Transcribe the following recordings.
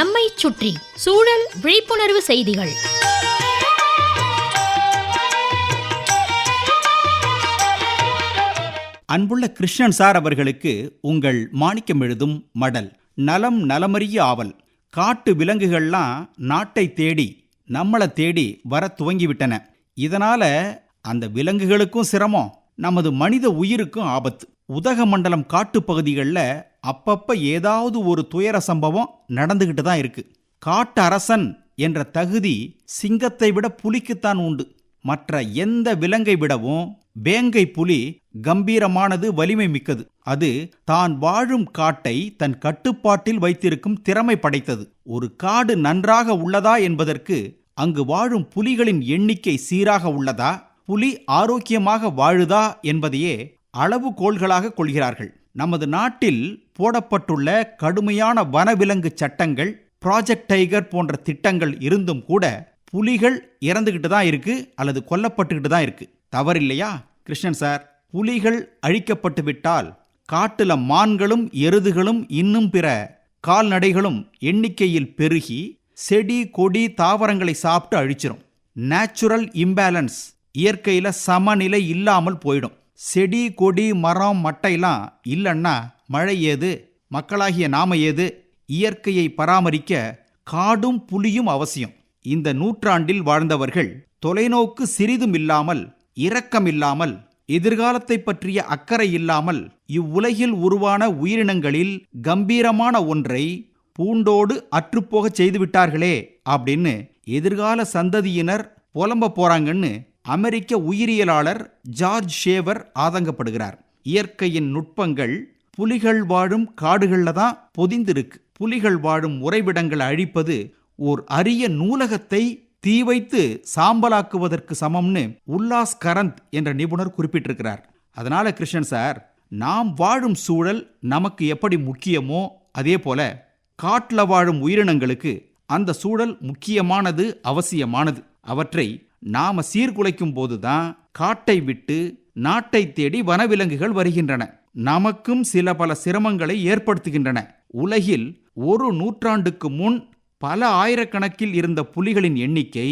நம்மை சுற்றி சூழல் விழிப்புணர்வு செய்திகள். அன்புள்ள கிருஷ்ணன் சார் அவர்களுக்கு உங்கள் மாணிக்கம் எழுதும் மடல். நலம் நலமறிய ஆவல். காட்டு விலங்குகள்லாம் நாட்டை தேடி நம்மளை தேடி வர துவங்கிவிட்டன. இதனால அந்த விலங்குகளுக்கும் சிரமம், நமது மனித உயிருக்கும் ஆபத்து. உதகமண்டலம் காட்டுப்பகுதிகளில் அப்பப்ப ஏதாவது ஒரு துயர சம்பவம் நடந்துகிட்டு தான் இருக்கு. காட்டு அரசன் என்ற தகுதி சிங்கத்தை விட புலிக்குத்தான் உண்டு. மற்ற எந்த விலங்கை விடவும் வேங்கை புலி கம்பீரமானது, வலிமை மிக்கது. அது தான் வாழும் காட்டை தன் கட்டுப்பாட்டில் வைத்திருக்கும் திறமை படைத்தது. ஒரு காடு நன்றாக உள்ளதா என்பதற்கு அங்கு வாழும் புலிகளின் எண்ணிக்கை சீராக உள்ளதா, புலி ஆரோக்கியமாக வாழுதா என்பதையே அளவுகோல்களாக கொள்கிறார்கள். நமது நாட்டில் போடப்பட்டுள்ள கடுமையான வனவிலங்கு சட்டங்கள், ப்ராஜெக்ட் டைகர் போன்ற திட்டங்கள் இருந்தும் கூட புலிகள் இறந்துகிட்டு தான் இருக்கு அல்லது கொல்லப்பட்டுக்கிட்டு தான் இருக்கு. தவறில்லையா கிருஷ்ணன் சார்? புலிகள் அழிக்கப்பட்டு விட்டால் காட்டுல மான்களும் எருதுகளும் இன்னும் பிற கால்நடைகளும் எண்ணிக்கையில் பெருகி செடி கொடி தாவரங்களை சாப்பிட்டு அழிச்சிரும். நேச்சுரல் இம்பேலன்ஸ், இயற்கையில சமநிலை இல்லாமல் போயிடும். செடி கொடி மரம் மட்டையெல்லாம் இல்லைன்னா மழை ஏது, மக்களாகிய நாம ஏது? இயற்கையை பராமரிக்க காடும் புலியும் அவசியம். இந்த நூற்றாண்டில் வாழ்ந்தவர்கள் தொலைநோக்கு சிறிதும் இல்லாமல், இரக்கமில்லாமல், எதிர்காலத்தை பற்றிய அக்கறை இல்லாமல் இவ்வுலகில் உருவான உயிரினங்களில் கம்பீரமான ஒன்றை பூண்டோடு அற்றுப்போக செய்துவிட்டார்களே அப்படின்னு எதிர்கால சந்ததியினர் புலம்ப போறாங்கன்னு அமெரிக்க உயிரியலாளர் ஜார்ஜ் ஷேவர் ஆதங்கப்படுகிறார். இயற்கையின் நுட்பங்கள் புலிகள் வாழும் காடுகளில் தான் பொதிந்திருக்கு. புலிகள் வாழும் உறைவிடங்களை அழிப்பது ஓர் அரிய நூலகத்தை தீ வைத்து சாம்பலாக்குவதற்கு சமம்னு உல்லாஸ் கரந்த் என்ற நிபுணர் குறிப்பிட்டிருக்கிறார். அதனால கிருஷ்ணன் சார், நாம் வாழும் சூழல் நமக்கு எப்படி முக்கியமோ அதே போல காட்டில் வாழும் உயிரினங்களுக்கு அந்த சூழல் முக்கியமானது, அவசியமானது. அவற்றை நாம சீர்குலைக்கும் போதுதான் காட்டை விட்டு நாட்டை தேடி வனவிலங்குகள் வருகின்றன. நமக்கும் சில பல சிரமங்களை ஏற்படுத்துகின்றன. உலகில் ஒரு நூற்றாண்டுக்கு முன் பல ஆயிரக்கணக்கில் இருந்த புலிகளின் எண்ணிக்கை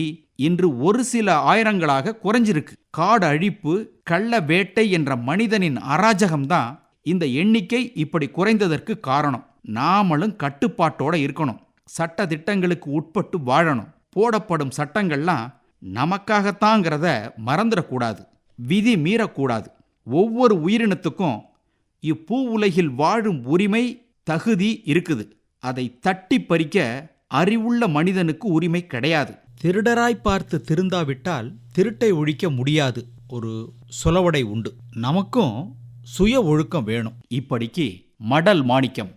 இன்று ஒரு சில ஆயிரங்களாக குறைஞ்சிருக்கு. காடு அழிப்பு, கள்ள வேட்டை என்ற மனிதனின் அராஜகம்தான் இந்த எண்ணிக்கை இப்படி குறைந்ததற்கு காரணம். நாமளும் கட்டுப்பாட்டோட இருக்கணும். சட்ட திட்டங்களுக்கு உட்பட்டு வாழணும். போடப்படும் சட்டங்கள்லாம் நமக்காகத்தாங்கிறத மறந்துடக்கூடாது, விதி மீறக்கூடாது. ஒவ்வொரு உயிரினத்துக்கும் இப்பூ உலகில் வாழும் உரிமை, தகுதி இருக்குது. அதை தட்டி பறிக்க அறிவுள்ள மனிதனுக்கு உரிமை கிடையாது. திருடராய் பார்த்து திருந்தாவிட்டால் திருட்டை ஒழிக்க முடியாது ஒரு சொலவடை உண்டு. நமக்கும் சுய ஒழுக்கம் வேணும். இப்படிக்கு மடல் மாணிக்கம்.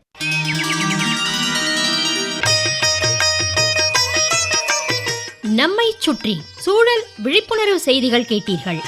நம்மை சுற்றி சூழல் விழிப்புணர்வு செய்திகள் கேட்டீர்கள்.